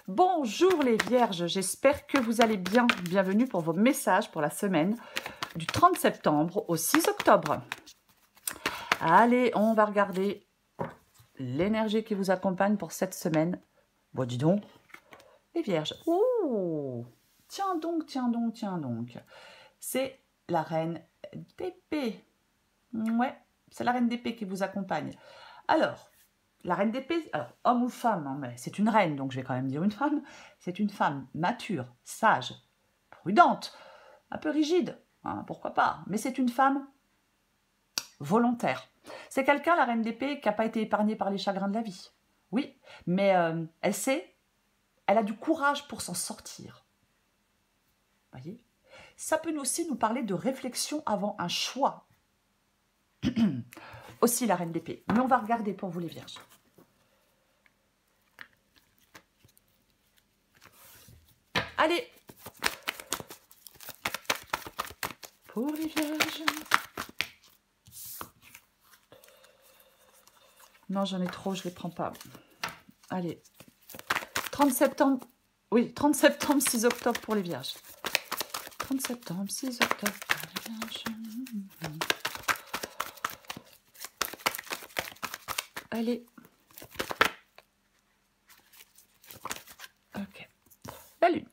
Bonjour les vierges, j'espère que vous allez bien. Bienvenue pour vos messages pour la semaine du 30 septembre au 6 octobre. Allez, on va regarder l'énergie qui vous accompagne pour cette semaine. Bon, dis donc, les vierges. Ouh, tiens donc, tiens donc, tiens donc. C'est la reine d'épée. Ouais, c'est la reine d'épée qui vous accompagne. Alors, la reine d'épée, alors homme ou femme, hein, mais c'est une reine, donc je vais quand même dire une femme. C'est une femme mature, sage, prudente, un peu rigide, hein, pourquoi pas. Mais c'est une femme volontaire. C'est quelqu'un, la reine d'épée, qui n'a pas été épargnée par les chagrins de la vie. Oui, mais elle sait, elle a du courage pour s'en sortir. Voyez, ça peut aussi nous parler de réflexion avant un choix. Aussi la reine d'épée. Mais on va regarder pour vous les vierges. Allez, pour les vierges. Non, j'en ai trop, je ne les prends pas. Allez, 30 septembre, oui, 30 septembre, 6 octobre pour les vierges. 30 septembre, 6 octobre pour les vierges. Allez. Ok. La lune.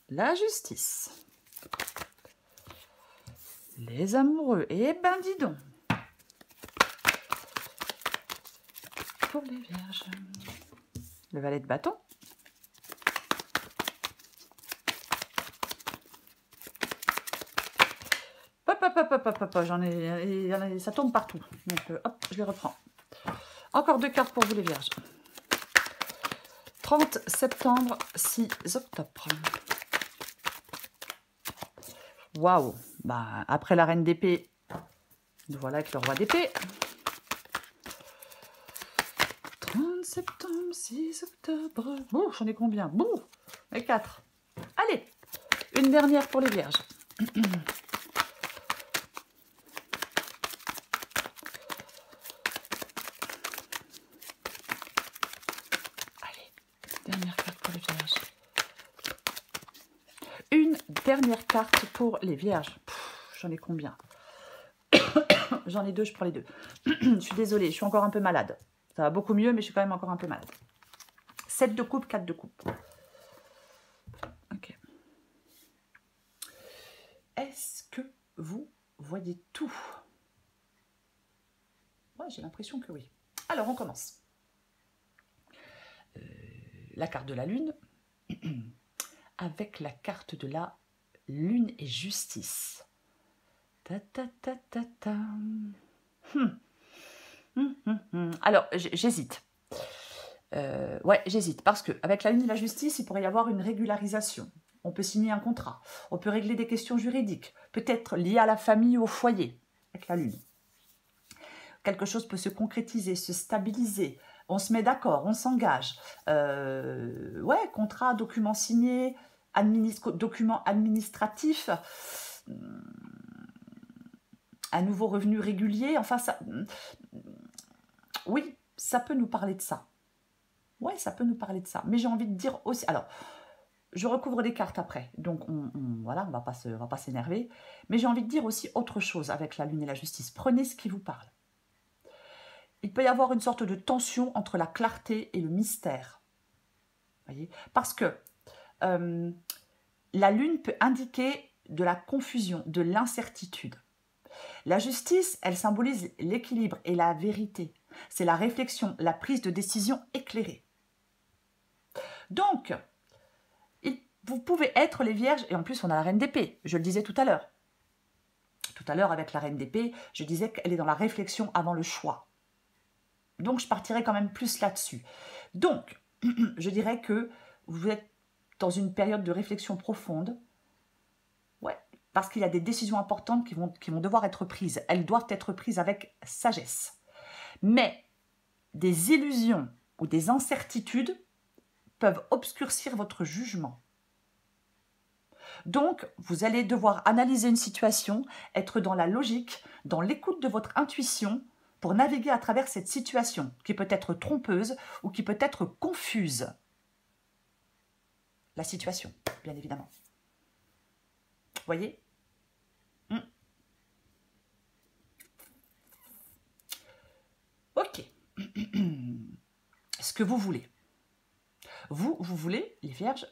La justice. Les amoureux. Eh ben, dis donc. Pour les vierges. Le valet de bâton. Hop, j'en ai, ça tombe partout. Donc, hop, je les reprends. Encore 2 cartes pour vous les vierges. 30 septembre, 6 octobre. Waouh! Bah, après la reine d'épée, voilà avec le roi d'épée. 30 septembre, 6 octobre. Bouh, j'en ai combien? Bouh! Et 4. Allez, une dernière pour les vierges. Allez, dernière carte pour les vierges. Une dernière carte pour les vierges. J'en ai combien? J'en ai 2, je prends les 2. Je suis désolée, je suis encore un peu malade. Ça va beaucoup mieux, mais je suis quand même encore un peu malade. 7 de coupe, 4 de coupe. Ok. Est-ce que vous voyez tout? Ouais, j'ai l'impression que oui. Alors, on commence. La carte de la lune avec la carte de la lune et justice. Ta ta ta ta ta. Alors, j'hésite. Ouais, j'hésite parce que avec la lune et la justice, il pourrait y avoir une régularisation. On peut signer un contrat. On peut régler des questions juridiques, peut-être liées à la famille ou au foyer avec la lune. Quelque chose peut se concrétiser, se stabiliser. On se met d'accord, on s'engage. Ouais, contrat, document signé, document administratif, un nouveau revenu régulier. Enfin, ça, oui, ça peut nous parler de ça. Ouais, ça peut nous parler de ça. Mais j'ai envie de dire aussi... Alors, je recouvre des cartes après. Donc, voilà, on va pas s'énerver. Mais j'ai envie de dire aussi autre chose avec la lune et la justice. Prenez ce qui vous parle. Il peut y avoir une sorte de tension entre la clarté et le mystère. Voyez, parce que la lune peut indiquer de la confusion, de l'incertitude. La justice, elle symbolise l'équilibre et la vérité. C'est la réflexion, la prise de décision éclairée. Donc, vous pouvez être les vierges, et en plus on a la reine d'épée, je le disais tout à l'heure. Tout à l'heure avec la reine d'épée, je disais qu'elle est dans la réflexion avant le choix. Donc je partirai quand même plus là-dessus. Donc, je dirais que vous êtes dans une période de réflexion profonde, ouais, parce qu'il y a des décisions importantes qui vont devoir être prises. Elles doivent être prises avec sagesse. Mais des illusions ou des incertitudes peuvent obscurcir votre jugement. Donc, vous allez devoir analyser une situation, être dans la logique, dans l'écoute de votre intuition, pour naviguer à travers cette situation qui peut être trompeuse ou qui peut être confuse. La situation, bien évidemment. Vous voyez? Ok. Ce que vous voulez. Vous voulez, les vierges,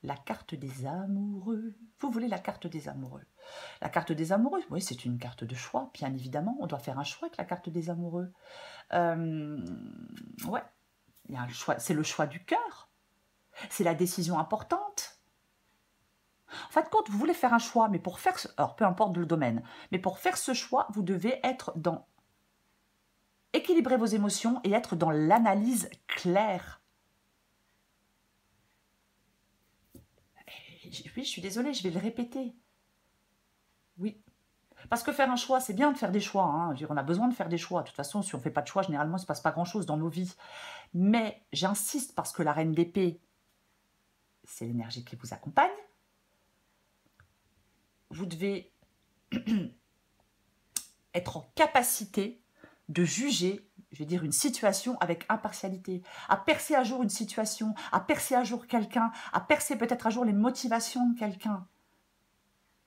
la carte des amoureux. Vous voulez la carte des amoureux. La carte des amoureux, oui, c'est une carte de choix, bien évidemment. On doit faire un choix avec la carte des amoureux. Ouais, il y a un choix. C'est le choix du cœur. C'est la décision importante. En fin de compte, vous voulez faire un choix, mais pour faire... Alors, peu importe le domaine. Mais pour faire ce choix, vous devez être dans... Équilibrer vos émotions et être dans l'analyse claire. Oui, je suis désolée, je vais le répéter. Oui. Parce que faire un choix, c'est bien de faire des choix. Hein. On a besoin de faire des choix. De toute façon, si on ne fait pas de choix, généralement, il ne se passe pas grand-chose dans nos vies. Mais j'insiste parce que la reine d'épée, c'est l'énergie qui vous accompagne. Vous devez être en capacité de juger, je vais dire, une situation avec impartialité, à percer à jour une situation, à percer à jour quelqu'un, à percer peut-être à jour les motivations de quelqu'un.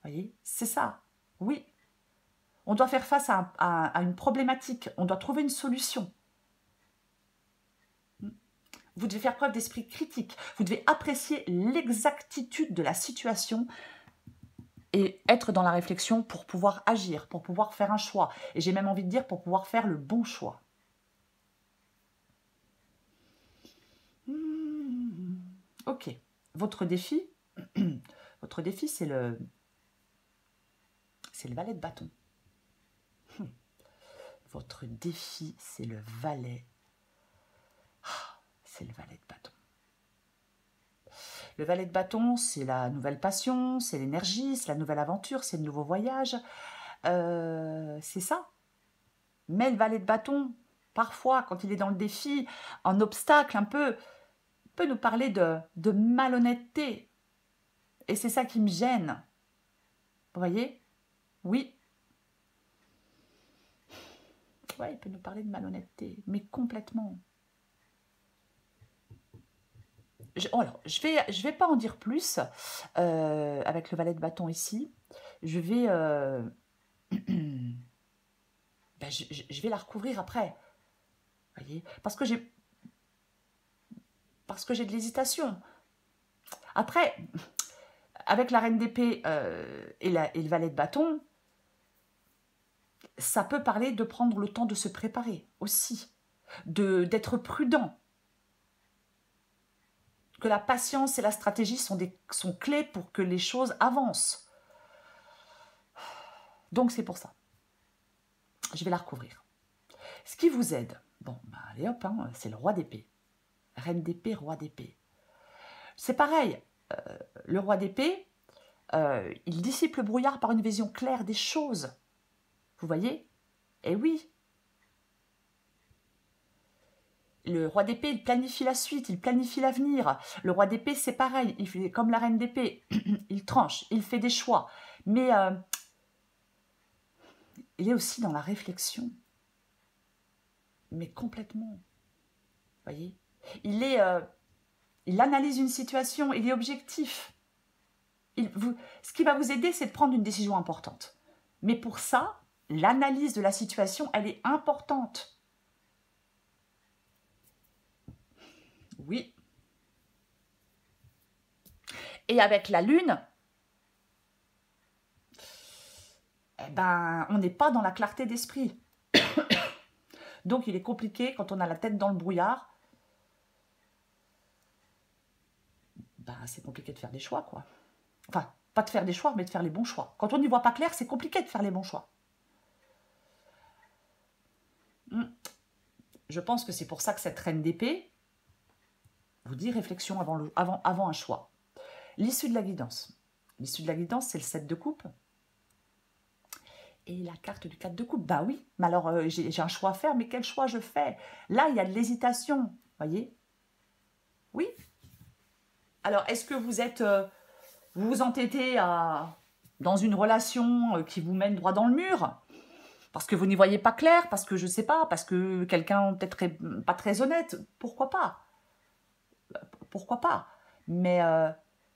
Vous voyez, c'est ça, oui. On doit faire face à une problématique, on doit trouver une solution. Vous devez faire preuve d'esprit critique, vous devez apprécier l'exactitude de la situation et être dans la réflexion pour pouvoir agir, pour pouvoir faire un choix. Et j'ai même envie de dire pour pouvoir faire le bon choix. Ok. Votre défi, c'est le valet de bâton. Votre défi, c'est le valet. C'est le valet de bâton. Le valet de bâton, c'est la nouvelle passion, c'est l'énergie, c'est la nouvelle aventure, c'est le nouveau voyage. C'est ça. Mais le valet de bâton, parfois, quand il est dans le défi, un obstacle un peu, peut nous parler de malhonnêteté. Et c'est ça qui me gêne. Vous voyez? Oui. Ouais, il peut nous parler de malhonnêteté, mais complètement. Je vais pas en dire plus avec le valet de bâton ici. Je vais, je vais la recouvrir après. Voyez, parce que j'ai de l'hésitation. Après, avec la reine d'épée et le valet de bâton, ça peut parler de prendre le temps de se préparer aussi, d'être prudent. Que la patience et la stratégie sont clés pour que les choses avancent. Donc c'est pour ça. Je vais la recouvrir. Ce qui vous aide, bon, bah, allez hop, hein, c'est le roi d'épée. Reine d'épée, roi d'épée. C'est pareil, le roi d'épée, il dissipe le brouillard par une vision claire des choses. Vous voyez? Eh oui. Le roi d'épée, il planifie la suite, il planifie l'avenir. Le roi d'épée, c'est pareil, il fait comme la reine d'épée, il tranche, il fait des choix. Mais il est aussi dans la réflexion. Mais complètement. Vous voyez? Il analyse une situation, il est objectif. Ce qui va vous aider, c'est de prendre une décision importante. Mais pour ça, l'analyse de la situation, elle est importante. Oui. Et avec la lune, eh ben, on n'est pas dans la clarté d'esprit. Donc, il est compliqué quand on a la tête dans le brouillard. Ben, c'est compliqué de faire des choix, quoi. Enfin, pas de faire des choix, mais de faire les bons choix. Quand on n'y voit pas clair, c'est compliqué de faire les bons choix. Je pense que c'est pour ça que cette reine d'épée vous dit réflexion avant un choix. L'issue de la guidance. L'issue de la guidance, c'est le 7 de coupe. Et la carte du 4 de coupe. Bah oui, mais alors j'ai un choix à faire, mais quel choix je fais? Là, il y a de l'hésitation, voyez? Oui. Alors, est-ce que vous êtes... vous vous entêtez dans une relation qui vous mène droit dans le mur? Parce que vous n'y voyez pas clair, parce que je ne sais pas, parce que quelqu'un peut-être pas très honnête. Pourquoi pas? Pourquoi pas? Mais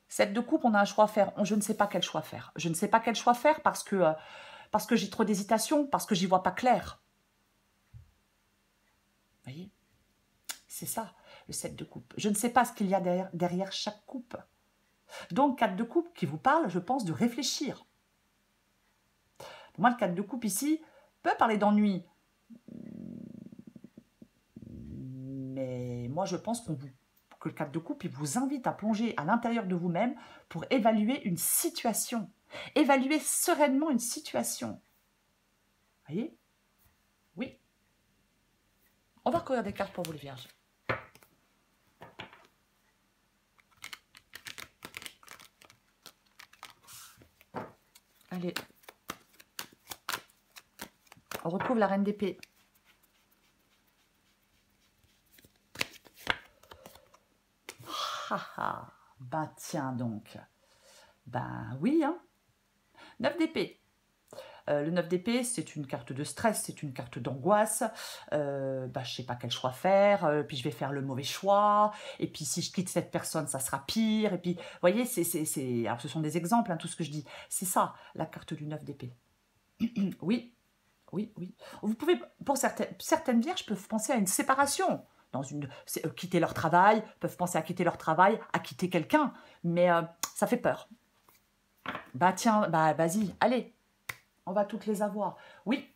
7 de coupe, on a un choix à faire. Je ne sais pas quel choix faire. Je ne sais pas quel choix faire parce que j'ai trop d'hésitation, parce que j'y vois pas clair. Vous voyez? C'est ça, le 7 de coupe. Je ne sais pas ce qu'il y a derrière chaque coupe. Donc, 4 de coupe qui vous parle, je pense, de réfléchir. Pour moi, le 4 de coupe ici peut parler d'ennui. Mais moi, je pense que le 4 de coupe, il vous invite à plonger à l'intérieur de vous-même pour évaluer une situation. Évaluer sereinement une situation. Vous voyez? Oui. On va recouvrir des cartes pour vous, les vierges. Allez. On retrouve la reine d'épée. Bah tiens donc. Ben oui, hein. 9 d'épée. Le 9 d'épée, c'est une carte de stress, c'est une carte d'angoisse. Je ne sais pas quel choix faire, puis je vais faire le mauvais choix. Et puis si je quitte cette personne, ça sera pire. Et puis, vous voyez, alors ce sont des exemples, hein, tout ce que je dis. C'est ça, la carte du 9 d'épée. Oui, oui, oui. Vous pouvez, pour certaines vierges peuvent penser à une séparation. Quitter leur travail, peuvent penser à quitter leur travail, à quitter quelqu'un. Mais ça fait peur. Bah tiens, bah vas-y, allez. On va toutes les avoir. Oui.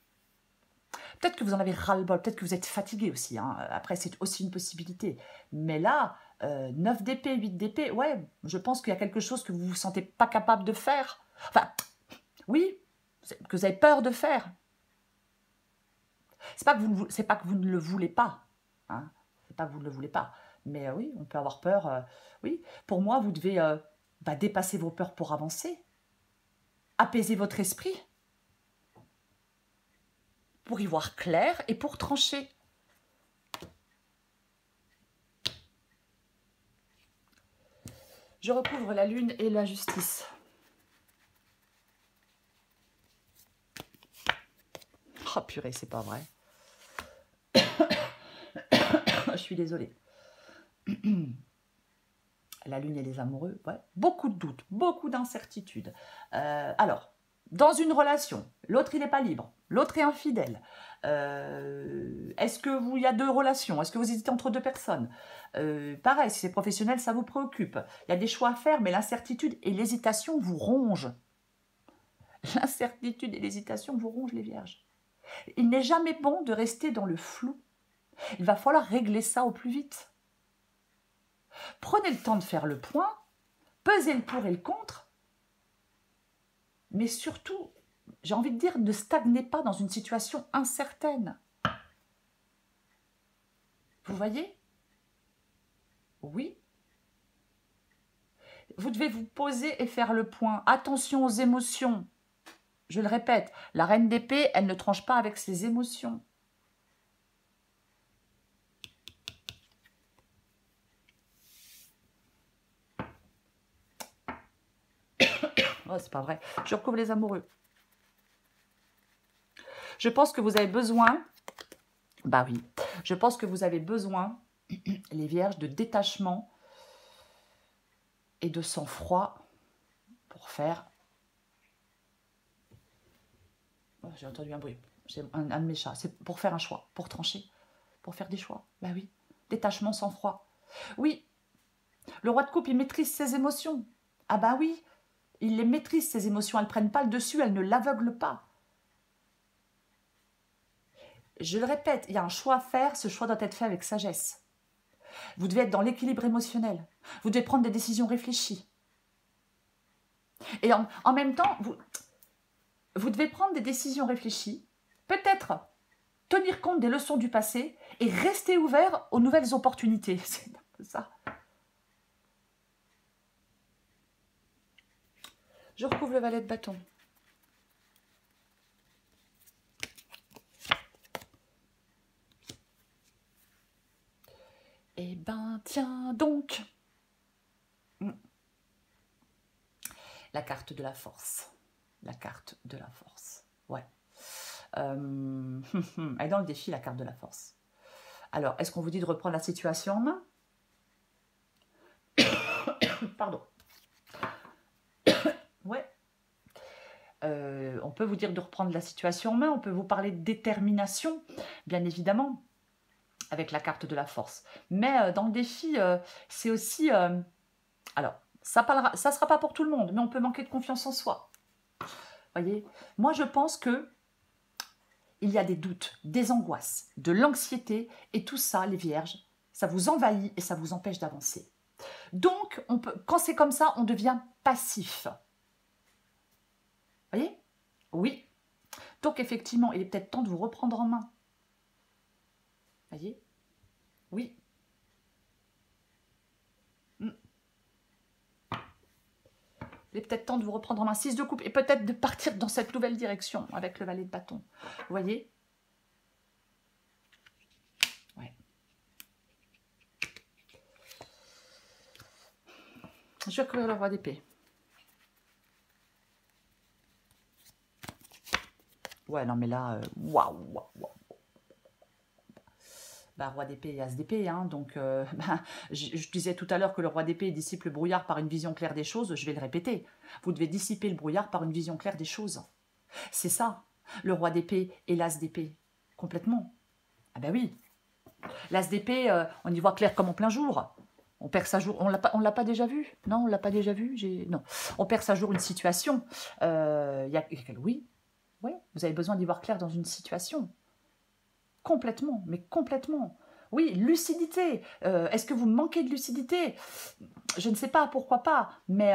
Peut-être que vous en avez ras-le-bol, peut-être que vous êtes fatigué aussi. Hein. Après, c'est aussi une possibilité. Mais là, 9 d'épée, 8 d'épée, ouais, je pense qu'il y a quelque chose que vous ne vous sentez pas capable de faire. Enfin, oui, que vous avez peur de faire. C'est pas que vous ne le voulez pas. Hein. C'est pas que vous ne le voulez pas. Mais oui, on peut avoir peur. Oui, pour moi, vous devez dépasser vos peurs pour avancer. Apaiser votre esprit. Pour y voir clair et pour trancher. Je recouvre la lune et la justice. Oh purée, c'est pas vrai. Je suis désolée. La lune et les amoureux, ouais. Beaucoup de doutes, beaucoup d'incertitudes. Alors, dans une relation, l'autre il n'est pas libre, l'autre est infidèle. Est-ce qu'il y a 2 relations? Est-ce que vous hésitez entre 2 personnes? Pareil, si c'est professionnel, ça vous préoccupe. Il y a des choix à faire, mais l'incertitude et l'hésitation vous rongent. L'incertitude et l'hésitation vous rongent, les vierges. Il n'est jamais bon de rester dans le flou. Il va falloir régler ça au plus vite. Prenez le temps de faire le point, pesez le pour et le contre, mais surtout, j'ai envie de dire, ne stagnez pas dans une situation incertaine. Vous voyez? Oui. Vous devez vous poser et faire le point. Attention aux émotions. Je le répète, la reine d'épée, elle ne tranche pas avec ses émotions. Oh, c'est pas vrai. Je recouvre les amoureux. Je pense que vous avez besoin, bah oui, je pense que vous avez besoin, les vierges, de détachement et de sang-froid pour faire... Oh, j'ai entendu un bruit. C'est un de mes chats. C'est pour faire un choix, pour trancher, pour faire des choix. Bah oui, détachement, sang-froid. Oui, le roi de coupe, il maîtrise ses émotions. Ah bah oui, il les maîtrise, ses émotions. Elles ne prennent pas le dessus, elles ne l'aveuglent pas. Je le répète, il y a un choix à faire. Ce choix doit être fait avec sagesse. Vous devez être dans l'équilibre émotionnel. Vous devez prendre des décisions réfléchies. Et en même temps, vous devez prendre des décisions réfléchies. Peut-être tenir compte des leçons du passé et rester ouvert aux nouvelles opportunités. C'est un peu ça. Je recouvre le valet de bâton. Eh ben, tiens donc. La carte de la force. La carte de la force. Ouais. Elle est dans le défi, la carte de la force. Alors, est-ce qu'on vous dit de reprendre la situation en main? Pardon. Ouais. On peut vous dire de reprendre la situation en main, on peut vous parler de détermination, bien évidemment, avec la carte de la force. Mais dans le défi, c'est aussi... alors, ça ne sera pas pour tout le monde, mais on peut manquer de confiance en soi. Voyez, moi je pense que il y a des doutes, des angoisses, de l'anxiété, et tout ça, les vierges, ça vous envahit et ça vous empêche d'avancer. Donc, quand c'est comme ça, on devient passif. Vous voyez? Oui. Donc, effectivement, il est peut-être temps de vous reprendre en main. Vous voyez? Oui. Il est peut-être temps de vous reprendre en main. 6 de coupe et peut-être de partir dans cette nouvelle direction avec le valet de bâton. Vous voyez? Ouais. Je vais courir le roi d'épée. Ouais, non, mais là, waouh, waouh. Bah, roi d'épée et as d'épée, hein, donc je disais tout à l'heure que le roi d'épée dissipe le brouillard par une vision claire des choses, je vais le répéter. Vous devez dissiper le brouillard par une vision claire des choses. C'est ça, le roi d'épée et l'as d'épée, complètement. Ah ben oui, l'as d'épée, on y voit clair comme en plein jour. On perd sa jour, on l'a pas déjà vu? Non, on l'a pas déjà vu? Non, on perd sa jour une situation. Oui, vous avez besoin d'y voir clair dans une situation. Complètement, mais complètement. Oui, lucidité. Est-ce que vous manquez de lucidité? Je ne sais pas, pourquoi pas. Mais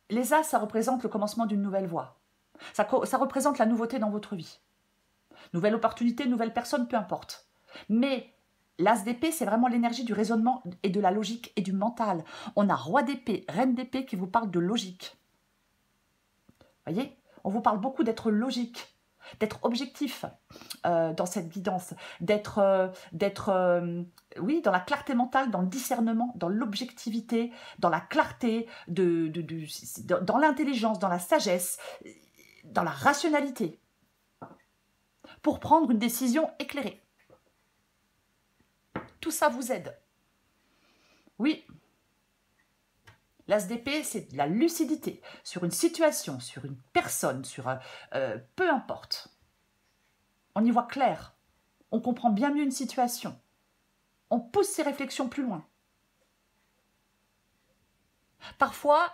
les as, ça représente le commencement d'une nouvelle voie. Ça représente la nouveauté dans votre vie. Nouvelle opportunité, nouvelle personne, peu importe. Mais l'as d'épée, c'est vraiment l'énergie du raisonnement et de la logique et du mental. On a roi d'épée, reine d'épée qui vous parle de logique. Voyez? On vous parle beaucoup d'être logique, d'être objectif dans cette guidance, d'être oui, dans la clarté mentale, dans le discernement, dans l'objectivité, dans la clarté, dans l'intelligence, dans la sagesse, dans la rationalité, pour prendre une décision éclairée. Tout ça vous aide. Oui. L'as d'épée, c'est de la lucidité sur une situation, sur une personne, sur peu importe. On y voit clair. On comprend bien mieux une situation. On pousse ses réflexions plus loin. Parfois,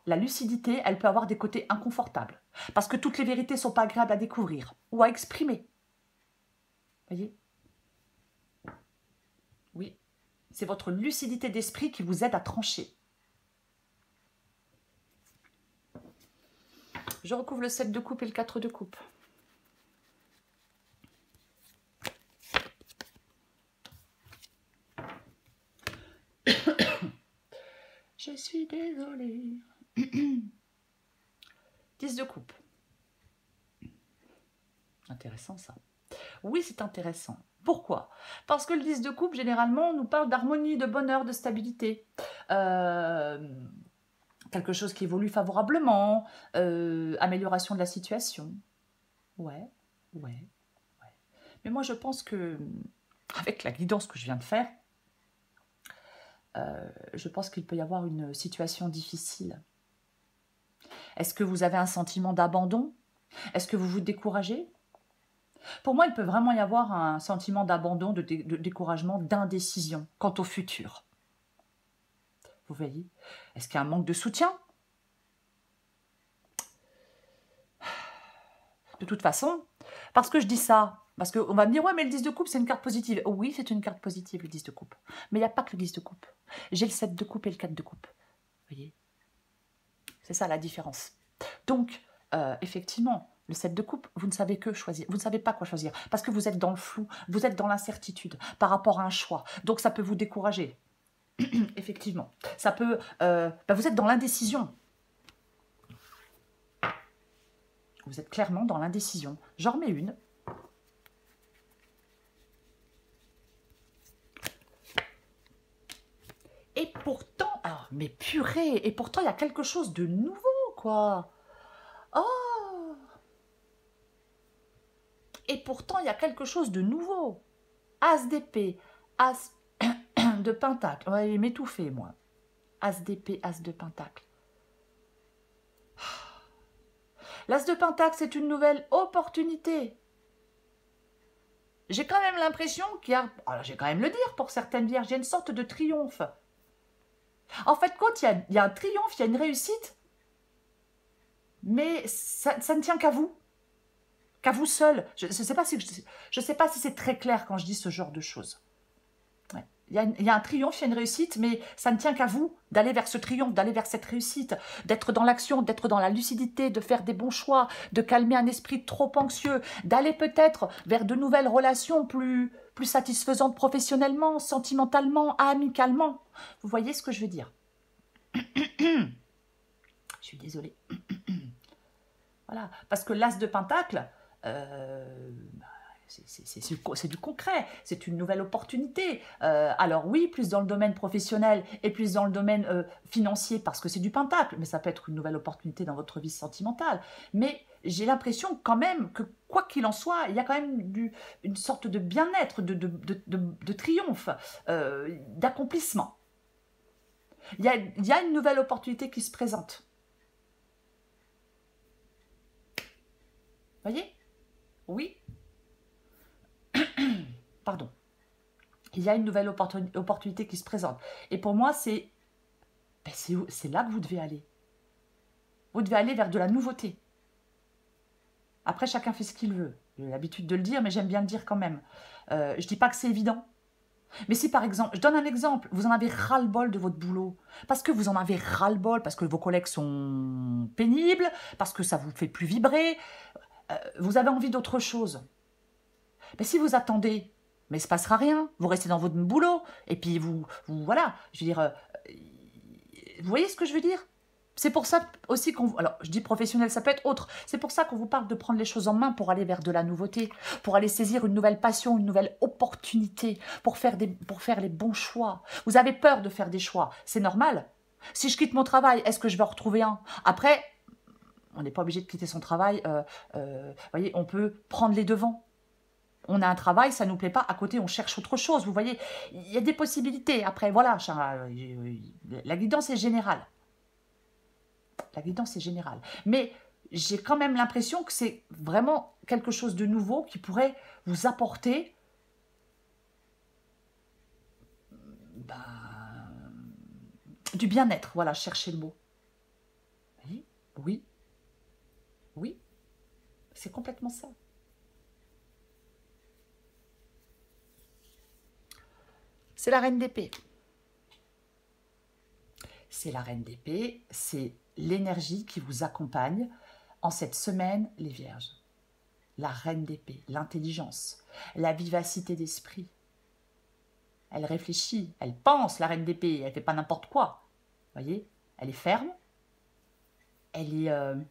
la lucidité, elle peut avoir des côtés inconfortables. Parce que toutes les vérités ne sont pas agréables à découvrir ou à exprimer. Voyez? Oui. C'est votre lucidité d'esprit qui vous aide à trancher. Je recouvre le 7 de coupe et le 4 de coupe. Je suis désolée. 10 de coupe. Intéressant ça. Oui, c'est intéressant. Pourquoi? Parce que le 10 de coupe, généralement, nous parle d'harmonie, de bonheur, de stabilité. Quelque chose qui évolue favorablement, amélioration de la situation. Ouais. Mais moi, je pense que, avec la guidance que je viens de faire, je pense qu'il peut y avoir une situation difficile. Est-ce que vous avez un sentiment d'abandon? Est-ce que vous vous découragez? Pour moi, il peut vraiment y avoir un sentiment d'abandon, de découragement, d'indécision quant au futur. Vous voyez? Est-ce qu'il y a un manque de soutien? De toute façon, parce que je dis ça, parce qu'on va me dire, ouais, mais le 10 de coupe, c'est une carte positive. Oui, c'est une carte positive, le 10 de coupe. Mais il n'y a pas que le 10 de coupe. J'ai le 7 de coupe et le 4 de coupe. Vous voyez? C'est ça la différence. Donc, effectivement, le 7 de coupe, vous ne savez que choisir. Vous ne savez pas quoi choisir. Parce que vous êtes dans le flou, vous êtes dans l'incertitude par rapport à un choix. Donc, ça peut vous décourager. Effectivement. Ça peut... vous êtes dans l'indécision. Vous êtes clairement dans l'indécision. J'en remets une. Et pourtant... Ah, mais purée! Et pourtant, il y a quelque chose de nouveau, quoi. Et pourtant, il y a quelque chose de nouveau. As d'épée, As de pentacle. On va m'étouffer, moi. As d'épée, As de pentacle. L'As de pentacle, c'est une nouvelle opportunité. J'ai quand même l'impression qu'il y a... Alors, je vais quand même le dire pour certaines vierges, il y a une sorte de triomphe. En fait, quand il y a un triomphe, il y a une réussite, mais ça ne tient qu'à vous seul. Je ne sais pas si c'est très clair quand je dis ce genre de choses. Ouais. Il y a un triomphe, il y a une réussite, mais ça ne tient qu'à vous d'aller vers ce triomphe, d'aller vers cette réussite, d'être dans l'action, d'être dans la lucidité, de faire des bons choix, de calmer un esprit trop anxieux, d'aller peut-être vers de nouvelles relations plus satisfaisantes professionnellement, sentimentalement, amicalement. Vous voyez ce que je veux dire? Je suis désolée. Voilà, parce que l'As de Pentacle, c'est du concret, c'est une nouvelle opportunité. Alors oui, plus dans le domaine professionnel et plus dans le domaine financier parce que c'est du Pentacle, mais ça peut être une nouvelle opportunité dans votre vie sentimentale. Mais j'ai l'impression quand même que quoi qu'il en soit, il y a quand même une sorte de bien-être, de triomphe, d'accomplissement. Il y a une nouvelle opportunité qui se présente. Voyez? Oui. Pardon. Il y a une nouvelle opportunité qui se présente. Et pour moi, c'est là que vous devez aller. Vous devez aller vers de la nouveauté. Après, chacun fait ce qu'il veut. J'ai l'habitude de le dire, mais j'aime bien le dire quand même. Je ne dis pas que c'est évident. Mais si par exemple, je donne un exemple, vous en avez ras-le-bol de votre boulot, parce que vous en avez ras-le-bol, parce que vos collègues sont pénibles, parce que ça vous fait plus vibrer, vous avez envie d'autre chose. Mais si vous attendez, mais il ne se passera rien, vous restez dans votre boulot, et puis voilà, je veux dire, vous voyez ce que je veux dire? C'est pour ça aussi qu'on... Alors, je dis professionnel, ça peut être autre. C'est pour ça qu'on vous parle de prendre les choses en main pour aller vers de la nouveauté, pour aller saisir une nouvelle passion, une nouvelle opportunité, pour faire les bons choix. Vous avez peur de faire des choix, c'est normal. Si je quitte mon travail, est-ce que je vais en retrouver un? Après, on n'est pas obligé de quitter son travail. Vous voyez, on peut prendre les devants. On a un travail, ça ne nous plaît pas, à côté on cherche autre chose, vous voyez. Il y a des possibilités. Après, voilà, la guidance est générale. La guidance est générale. Mais j'ai quand même l'impression que c'est vraiment quelque chose de nouveau qui pourrait vous apporter du bien-être. Voilà, cherchez le mot. Oui, oui, oui, c'est complètement ça. C'est la reine d'épée. C'est la reine d'épée, c'est l'énergie qui vous accompagne en cette semaine, les vierges. La reine d'épée, l'intelligence, la vivacité d'esprit. Elle réfléchit, elle pense, la reine d'épée, elle ne fait pas n'importe quoi. Vous voyez, elle est ferme, elle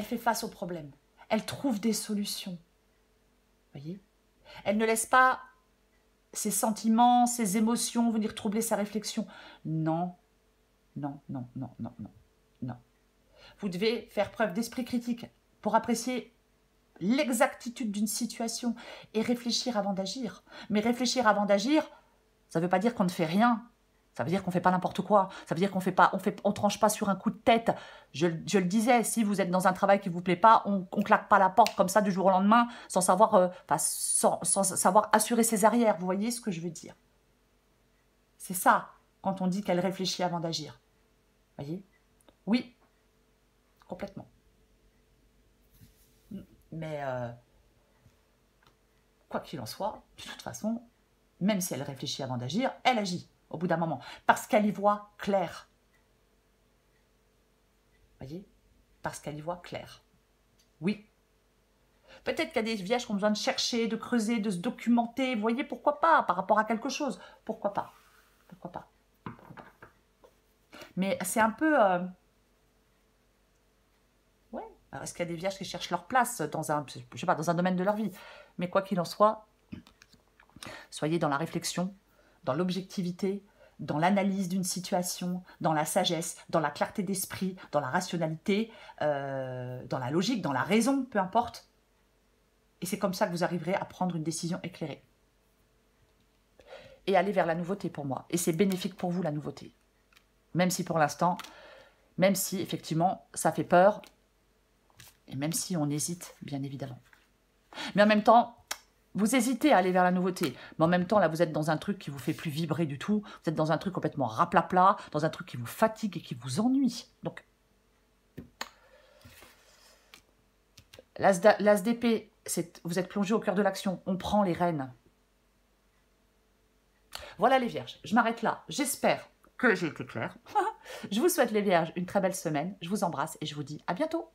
fait face aux problèmes, elle trouve des solutions. Vous voyez, elle ne laisse pas ses sentiments, ses émotions venir troubler sa réflexion. Non, non, non, non, non, non, non. Vous devez faire preuve d'esprit critique pour apprécier l'exactitude d'une situation et réfléchir avant d'agir. Mais réfléchir avant d'agir, ça ne veut pas dire qu'on ne fait rien. Ça veut dire qu'on ne fait pas n'importe quoi. Ça veut dire qu'on on tranche pas sur un coup de tête. Je le disais, si vous êtes dans un travail qui ne vous plaît pas, on ne claque pas la porte comme ça du jour au lendemain sans savoir, sans savoir assurer ses arrières. Vous voyez ce que je veux dire? C'est ça, quand on dit qu'elle réfléchit avant d'agir. Vous voyez? Oui, complètement. Mais quoi qu'il en soit, de toute façon, même si elle réfléchit avant d'agir, elle agit au bout d'un moment, parce qu'elle y voit clair. Vous voyez? Parce qu'elle y voit clair. Oui. Peut-être qu'il y a des vierges qui ont besoin de chercher, de creuser, de se documenter. Vous voyez, pourquoi pas? Par rapport à quelque chose. Pourquoi pas? Pourquoi pas? Pourquoi pas? Mais c'est un peu... Ouais. Alors, est-ce qu'il y a des vierges qui cherchent leur place dans un, je sais pas, dans un domaine de leur vie? Mais quoi qu'il en soit, soyez dans la réflexion, dans l'objectivité, dans l'analyse d'une situation, dans la sagesse, dans la clarté d'esprit, dans la rationalité, dans la logique, dans la raison, peu importe. Et c'est comme ça que vous arriverez à prendre une décision éclairée. Et aller vers la nouveauté pour moi. Et c'est bénéfique pour vous, la nouveauté. Même si pour l'instant, même si effectivement, ça fait peur, et même si on hésite, bien évidemment. Mais en même temps, vous hésitez à aller vers la nouveauté. Mais en même temps, là, vous êtes dans un truc qui vous fait plus vibrer du tout. Vous êtes dans un truc complètement raplapla, dans un truc qui vous fatigue et qui vous ennuie. Donc, l'as d'épée, vous êtes plongé au cœur de l'action. On prend les rênes. Voilà les vierges. Je m'arrête là. J'espère que j'ai été claire. Je vous souhaite les vierges une très belle semaine. Je vous embrasse et je vous dis à bientôt.